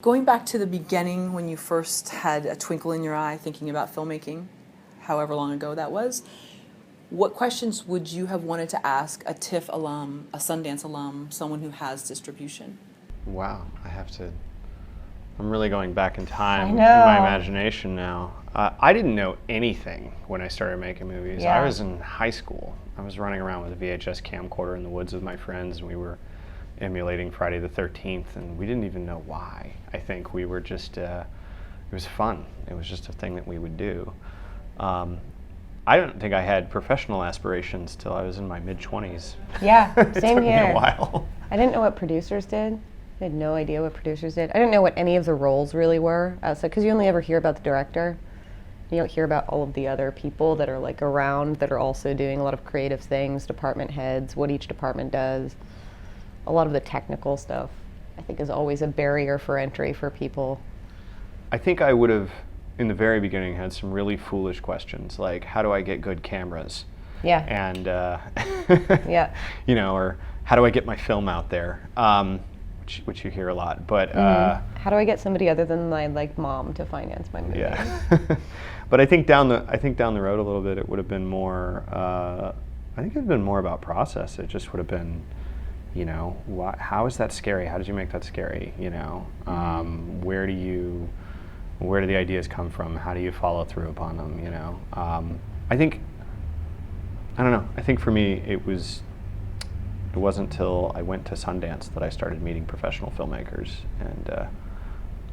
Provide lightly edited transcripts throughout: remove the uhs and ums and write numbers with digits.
Going back to the beginning when you first had a twinkle in your eye thinking about filmmaking, however long ago that was, what questions would you have wanted to ask a TIFF alum, a Sundance alum, someone who has distribution? Wow, I'm really going back in time in my imagination now. I didn't know anything when I started making movies. Yeah. I was in high school. I was running around with a VHS camcorder in the woods with my friends, and we were emulating Friday the 13th, and we didn't even know why. I think we were just, it was fun. It was just a thing that we would do. I don't think I had professional aspirations till I was in my mid-20s. Yeah, same It took here. me a while. I didn't know what producers did. I had no idea what producers did. I didn't know what any of the roles really were. Because you only ever hear about the director. You don't hear about all of the other people that are like around that are also doing a lot of creative things, department heads, what each department does. A lot of the technical stuff, I think, is always a barrier for entry for people. I think I would have, in the very beginning, had some really foolish questions, like, how do I get good cameras? Yeah. And, yeah. you know, or how do I get my film out there? Which you hear a lot, but how do I get somebody other than my mom to finance my movie? Yeah. But I think down the road a little bit, it would have been more. I think it would have been more about process. It just would have been, you know, how is that scary? How did you make that scary? You know, where do the ideas come from? How do you follow through upon them? You know, I don't know. I think for me, it wasn't till I went to Sundance that I started meeting professional filmmakers, and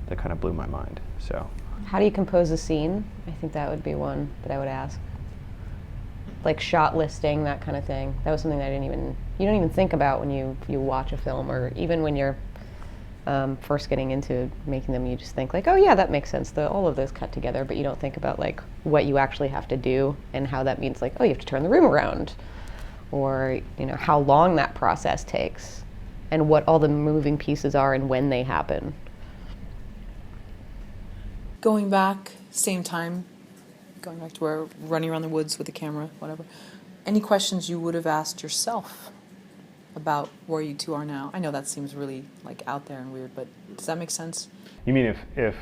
that kind of blew my mind. So, how do you compose a scene? I think that would be one that I would ask. Like shot listing, that kind of thing. That was something that you don't even think about when you watch a film, or even when you're first getting into making them. You just think like, oh yeah, that makes sense. All of those cut together, but you don't think about like what you actually have to do and how that means like, oh, you have to turn the room around, or you know how long that process takes, and what all the moving pieces are and when they happen. Going back, same time, going back to where running around the woods with the camera, whatever. Any questions you would have asked yourself about where you two are now? I know that seems really like out there and weird, but does that make sense? you mean if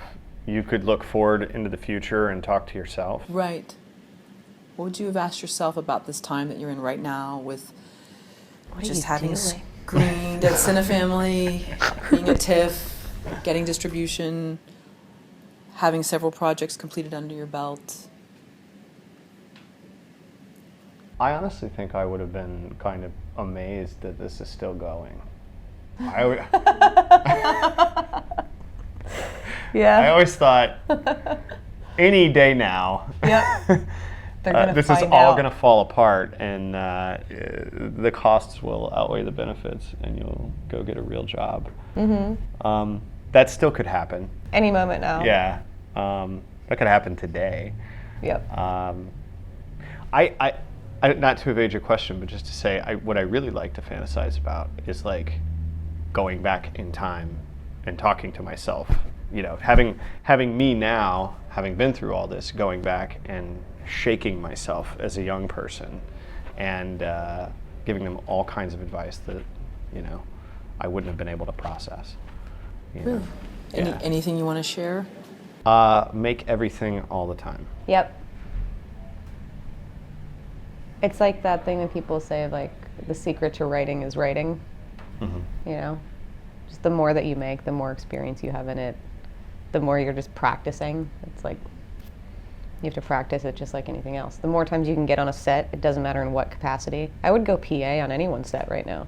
you could look forward into the future and talk to yourself? Right. What would you have asked yourself about this time that you're in right now with just having screened at Cinefamily, being a TIFF, getting distribution, having several projects completed under your belt? I honestly think I would have been kind of amazed that this is still going. Yeah. I always thought, any day now, Yep. this is all going to fall apart, and the costs will outweigh the benefits, and you'll go get a real job. Mm-hmm. That still could happen. Any moment now. Yeah. That could happen today. Yep. I not to evade your question, but just to say, what I really like to fantasize about is like going back in time and talking to myself. You know, having me now, having been through all this, going back and shaking myself as a young person, and giving them all kinds of advice that, you know, I wouldn't have been able to process. You know? Really? Yeah. Anything you want to share? Make everything all the time. Yep. It's like that thing that people say, like, the secret to writing is writing. Mm-hmm. You know? Just the more that you make, the more experience you have in it, the more you're just practicing. It's like, you have to practice it just like anything else. The more times you can get on a set, it doesn't matter in what capacity. I would go PA on anyone's set right now.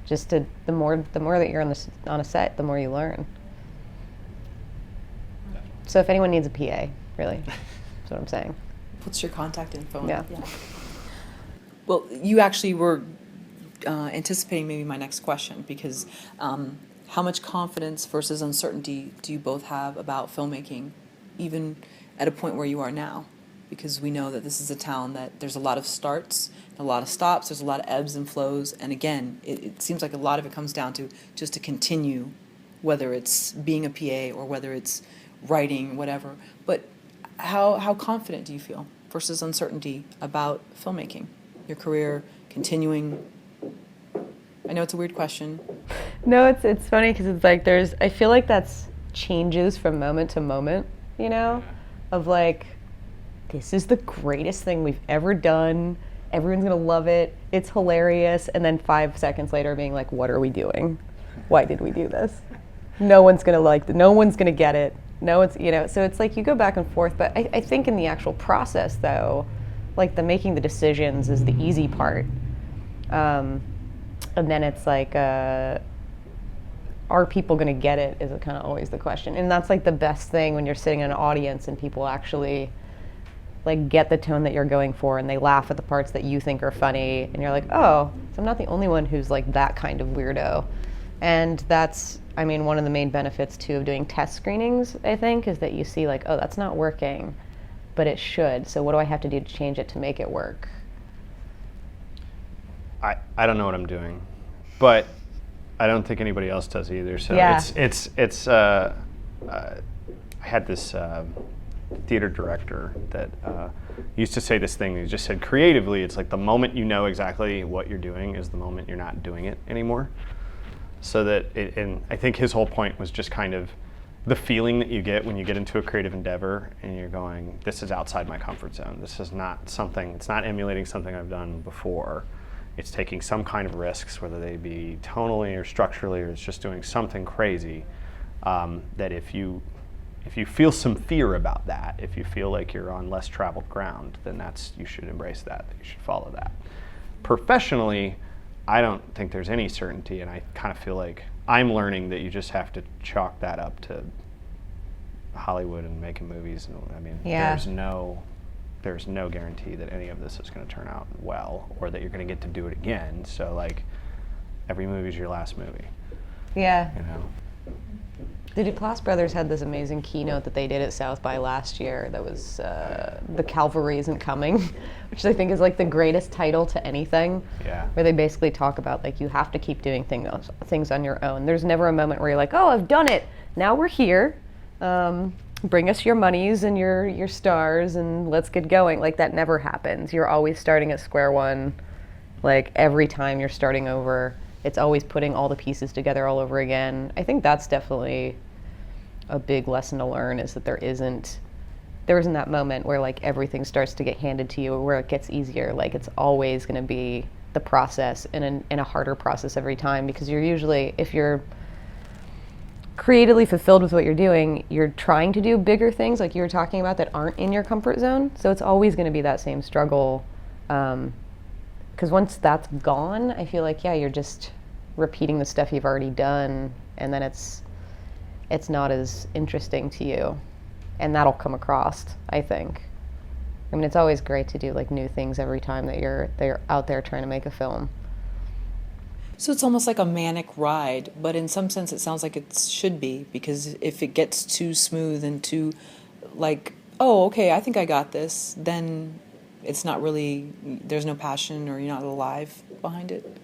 Just the more that you're on a set, the more you learn. So if anyone needs a PA, really, that's what I'm saying. What's your contact info? Yeah. Well, you actually were anticipating maybe my next question, because how much confidence versus uncertainty do you both have about filmmaking, even at a point where you are now? Because we know that this is a town that there's a lot of starts, a lot of stops, there's a lot of ebbs and flows, and again, it seems like a lot of it comes down to just to continue, whether it's being a PA or whether it's writing, whatever. But how confident do you feel versus uncertainty about filmmaking, your career, continuing? I know it's a weird question. No, it's funny because it's like I feel like that's changes from moment to moment, you know, of like, this is the greatest thing we've ever done. Everyone's gonna love it. It's hilarious. And then 5 seconds later being like, what are we doing? Why did we do this? No one's gonna like it. No one's gonna get it. No one's, you know, so it's like you go back and forth. But I think in the actual process though, like the making the decisions is the easy part. And then it's like, are people going to get it is kind of always the question. And that's like the best thing when you're sitting in an audience and people actually like get the tone that you're going for and they laugh at the parts that you think are funny and you're like, oh, so I'm not the only one who's like that kind of weirdo. And that's, I mean, one of the main benefits too of doing test screenings, I think, is that you see like, oh, that's not working, but it should. So what do I have to do to change it to make it work? I don't know what I'm doing, but I don't think anybody else does either. So Yeah. I had this theater director that used to say this thing. He just said, creatively, it's like the moment you know exactly what you're doing is the moment you're not doing it anymore. So that, and I think his whole point was just kind of the feeling that you get when you get into a creative endeavor and you're going, this is outside my comfort zone. This is not something, it's not emulating something I've done before. It's taking some kind of risks, whether they be tonally or structurally, or it's just doing something crazy. That if you feel some fear about that, if you feel like you're on less traveled ground, then you should embrace that. You should follow that. Professionally, I don't think there's any certainty, and I kind of feel like I'm learning that you just have to chalk that up to Hollywood and making movies. I mean, Yeah. there's no guarantee that any of this is going to turn out well or that you're going to get to do it again. So like every movie is your last movie, Yeah. you know? The Duplass brothers had this amazing keynote that they did at South by last year that was The Cavalry Isn't Coming, which I think is like the greatest title to anything. Yeah. Where they basically talk about like you have to keep doing things on your own. There's never a moment where you're like, oh, I've done it. Now we're here. Bring us your monies and your stars and let's get going. Like that never happens. You're always starting at square one. Like every time you're starting over, it's always putting all the pieces together all over again. I think that's definitely a big lesson to learn, is that there isn't that moment where like everything starts to get handed to you or where it gets easier. Like it's always going to be the process and a harder process every time, because you're usually, if you're creatively fulfilled with what you're doing, you're trying to do bigger things like you were talking about that aren't in your comfort zone. So it's always going to be that same struggle. Because once that's gone, I feel like, yeah, you're just repeating the stuff you've already done, and then it's not as interesting to you. And that'll come across, I think. I mean, it's always great to do like new things every time that they're out there trying to make a film. So it's almost like a manic ride, but in some sense it sounds like it should be, because if it gets too smooth and too like, oh, okay, I think I got this, then it's not really, there's no passion or you're not alive behind it.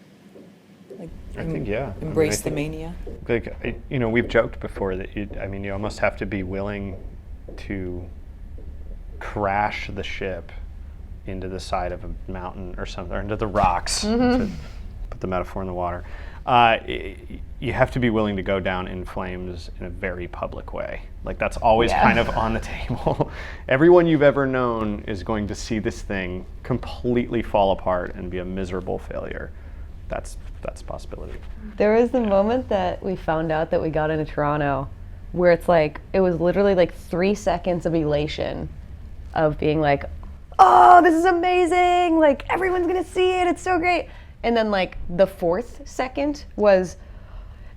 Like, I think, yeah. Embrace I mean, the mania. Like, you know, we've joked before that you almost have to be willing to crash the ship into the side of a mountain or something, or into the rocks. To put the metaphor in the water. You have to be willing to go down in flames in a very public way. Like that's always kind of on the table. Everyone you've ever known is going to see this thing completely fall apart and be a miserable failure. That's a possibility. There was the moment that we found out that we got into Toronto where it's like, it was literally like 3 seconds of elation of being like, oh, this is amazing, like everyone's gonna see it, it's so great. And then like the 4th second was,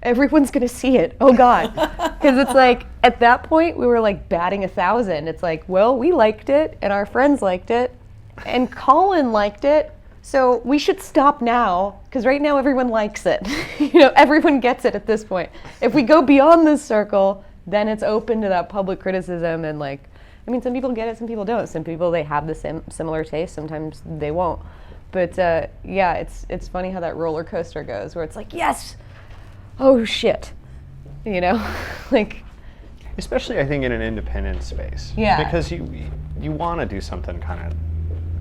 everyone's gonna see it, oh God. Because it's like, at that point we were like batting 1,000. It's like, well, we liked it and our friends liked it and Colin liked it, so we should stop now, because right now everyone likes it. You know, everyone gets it at this point. If we go beyond this circle, then it's open to that public criticism. And like, I mean, some people get it, some people don't. Some people, they have the similar taste, sometimes they won't. But yeah, it's funny how that roller coaster goes, where it's like, yes, oh shit, you know, like. Especially, I think, in an independent space. Yeah. Because you want to do something kind of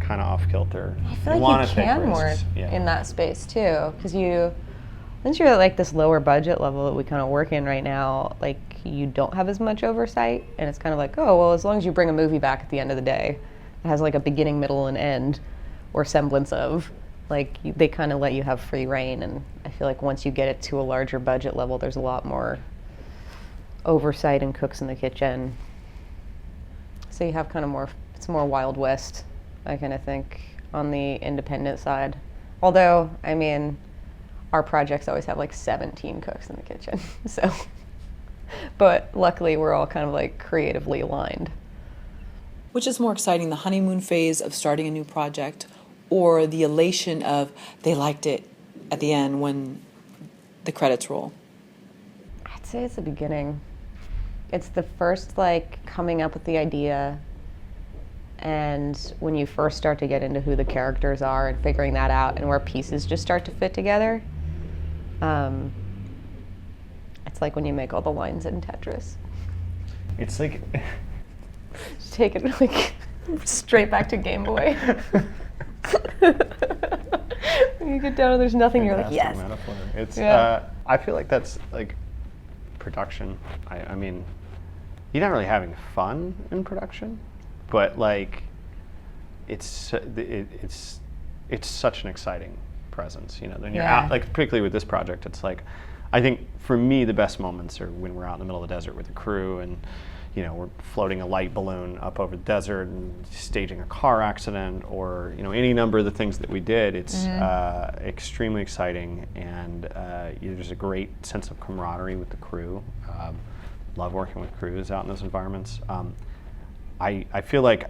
off kilter. I feel like you can more in that space too, because Since you're at like this lower budget level that we kind of work in right now, like you don't have as much oversight, and it's kind of like, oh well, as long as you bring a movie back at the end of the day, it has like a beginning, middle, and end, or semblance of, like they kind of let you have free reign. And I feel like once you get it to a larger budget level, there's a lot more oversight and cooks in the kitchen. So you have kind of more, it's more Wild West, I kind of think, on the independent side. Although, I mean, our projects always have like 17 cooks in the kitchen, so. But luckily, we're all kind of like creatively aligned. Which is more exciting, the honeymoon phase of starting a new project, or the elation of they liked it at the end when the credits roll? I'd say it's the beginning. It's the first like coming up with the idea, and when you first start to get into who the characters are and figuring that out and where pieces just start to fit together. It's like when you make all the lines in Tetris. It's like Just take it like straight back to Game Boy. When you get down and there's nothing, you're like, yes. Metaphor. It's Yeah. I feel like that's like production. I mean, you're not really having fun in production, but like it's such an exciting presence, you know. Then you're Yeah. out, like particularly with this project, it's like I think for me the best moments are when we're out in the middle of the desert with the crew, and you know, we're floating a light balloon up over the desert and staging a car accident, or you know, any number of the things that we did. It's extremely exciting, and there's a great sense of camaraderie with the crew. Love working with crews out in those environments. I feel like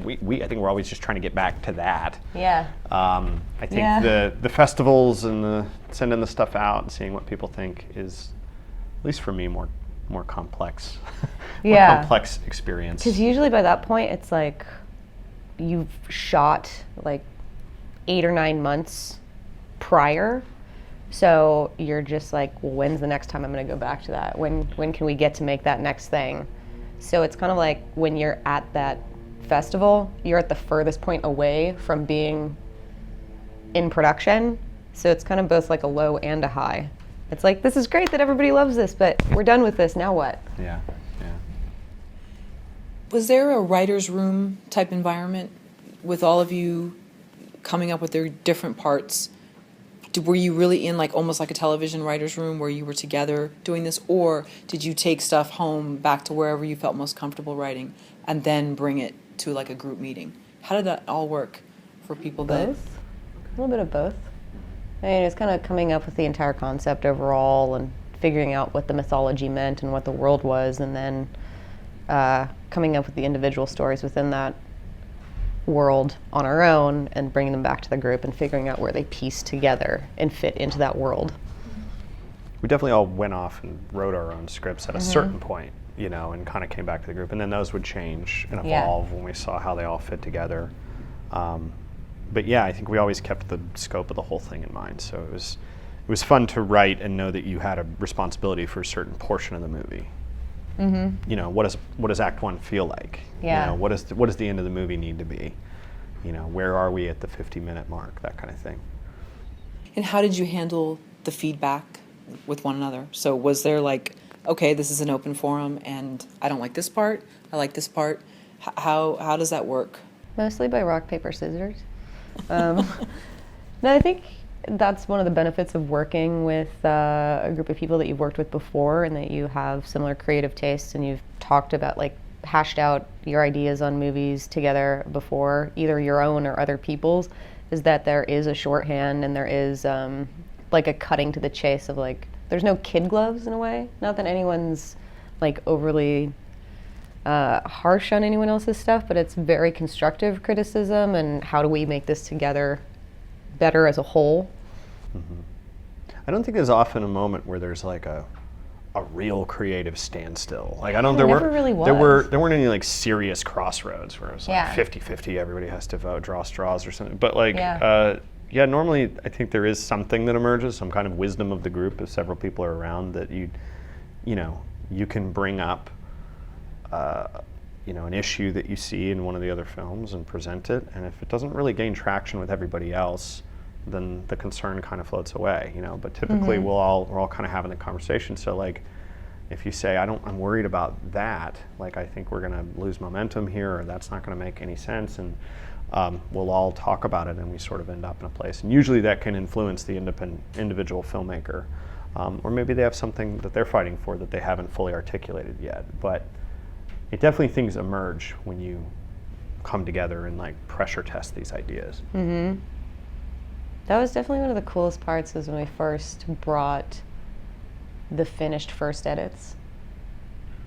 we I think we're always just trying to get back to that. Yeah. I think Yeah. the festivals and the sending the stuff out and seeing what people think is, at least for me, more complex. More Yeah. complex experience. Because usually by that point, it's like you've shot like 8 or 9 months prior. So you're just like, well, when's the next time I'm going to go back to that? When can we get to make that next thing? So it's kind of like when you're at that festival, you're at the furthest point away from being in production. So it's kind of both like a low and a high. It's like, this is great that everybody loves this, but we're done with this, now what? Yeah. Was there a writer's room type environment with all of you coming up with their different parts? Were you really in like almost like a television writer's room where you were together doing this, or did you take stuff home back to wherever you felt most comfortable writing and then bring it to like a group meeting? How did that all work for people that? Both. A little bit of both. I mean, it's kind of coming up with the entire concept overall and figuring out what the mythology meant and what the world was, and then coming up with the individual stories within that world on our own and bringing them back to the group and figuring out where they piece together and fit into that world. We definitely all went off and wrote our own scripts at a certain point, you know, and kind of came back to the group, and then those would change and evolve when we saw how they all fit together. But yeah, I think we always kept the scope of the whole thing in mind. So it was fun to write and know that you had a responsibility for a certain portion of the movie. Mm-hmm. You know, what does Act 1 feel like? Yeah. You know, what does the end of the movie need to be? You know, where are we at the 50-minute mark? That kind of thing. And how did you handle the feedback with one another? So was there like, okay, this is an open forum, and I don't like this part, I like this part. How does that work? Mostly by rock, paper, scissors. No, I think that's one of the benefits of working with a group of people that you've worked with before, and that you have similar creative tastes, and you've talked about, like, hashed out your ideas on movies together before, either your own or other people's, is that there is a shorthand and there is like a cutting to the chase of, like, there's no kid gloves in a way. Not that anyone's like overly harsh on anyone else's stuff, but it's very constructive criticism, and how do we make this together better as a whole. I don't think there's often a moment where there's like a real creative standstill. Like, I don't. There never really was. There weren't any like serious crossroads where it was like Yeah. 50-50, everybody has to vote, draw straws or something. But like, Yeah. normally I think there is something that emerges, some kind of wisdom of the group if several people are around, that you can bring up an issue that you see in one of the other films and present it. And if it doesn't really gain traction with everybody else, then the concern kind of floats away, you know. But typically we're all kind of having the conversation. So like, if you say, I'm worried about that, like I think we're going to lose momentum here, or that's not going to make any sense, and we'll all talk about it, and we sort of end up in a place. And usually that can influence the individual filmmaker, or maybe they have something that they're fighting for that they haven't fully articulated yet. But it definitely, things emerge when you come together and like pressure test these ideas. That was definitely one of the coolest parts, was when we first brought the finished first edits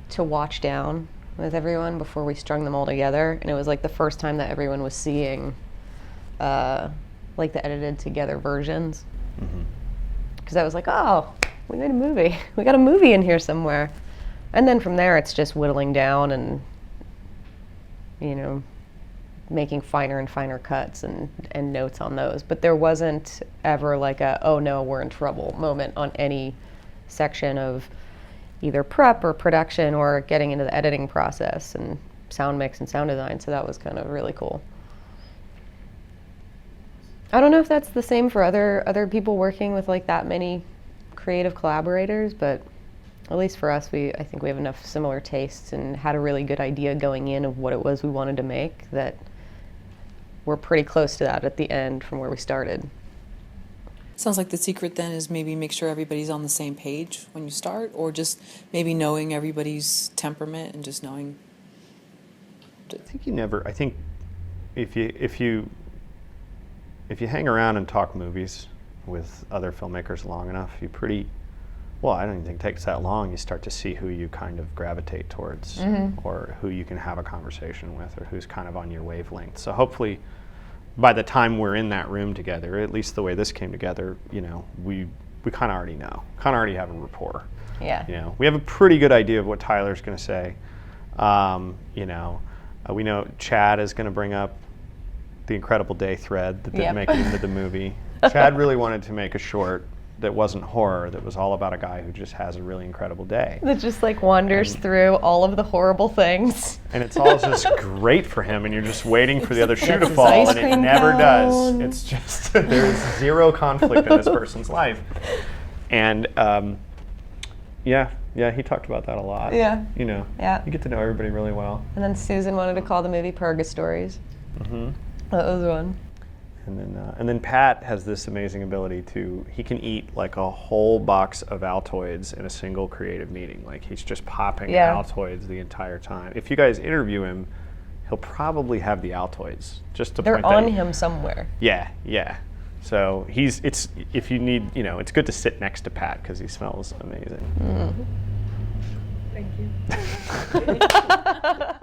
to watch down with everyone before we strung them all together. And it was like the first time that everyone was seeing like the edited together versions. Because I was like, oh, we made a movie. We got a movie in here somewhere. And then from there, it's just whittling down and, you know, making finer and finer cuts and notes on those. But there wasn't ever like a, oh no, we're in trouble moment on any section of either prep or production or getting into the editing process and sound mix and sound design. So that was kind of really cool. I don't know if that's the same for other people working with like that many creative collaborators, but at least for us, I think we have enough similar tastes and had a really good idea going in of what it was we wanted to make that we're pretty close to that at the end from where we started. Sounds like the secret then is maybe make sure everybody's on the same page when you start, or just maybe knowing everybody's temperament and just knowing. I think if you hang around and talk movies with other filmmakers long enough, I don't even think it takes that long. You start to see who you kind of gravitate towards, or who you can have a conversation with, or who's kind of on your wavelength. So hopefully, by the time we're in that room together, at least the way this came together, you know, we kind of already know, have a rapport. Yeah. You know, we have a pretty good idea of what Tyler's going to say. You know, we know Chad is going to bring up the Incredible Day thread that didn't make it into the movie. Chad really wanted to make a short that wasn't horror, that was all about a guy who just has a really incredible day. That just like wanders through all of the horrible things. And it's all just great for him, and you're just waiting for the other shoe to Gets his fall, ice and it cream never does. cone. It's just, there's zero conflict in this person's life. And yeah, he talked about that a lot. Yeah. You know, Yeah. you get to know everybody really well. And then Susan wanted to call the movie Purgastories. That was one. And then Pat has this amazing ability he can eat like a whole box of Altoids in a single creative meeting. Like he's just popping Altoids the entire time. If you guys interview him, he'll probably have the Altoids. Just to They're point on that, him somewhere. Yeah. So if you need, you know, it's good to sit next to Pat because he smells amazing. Thank you.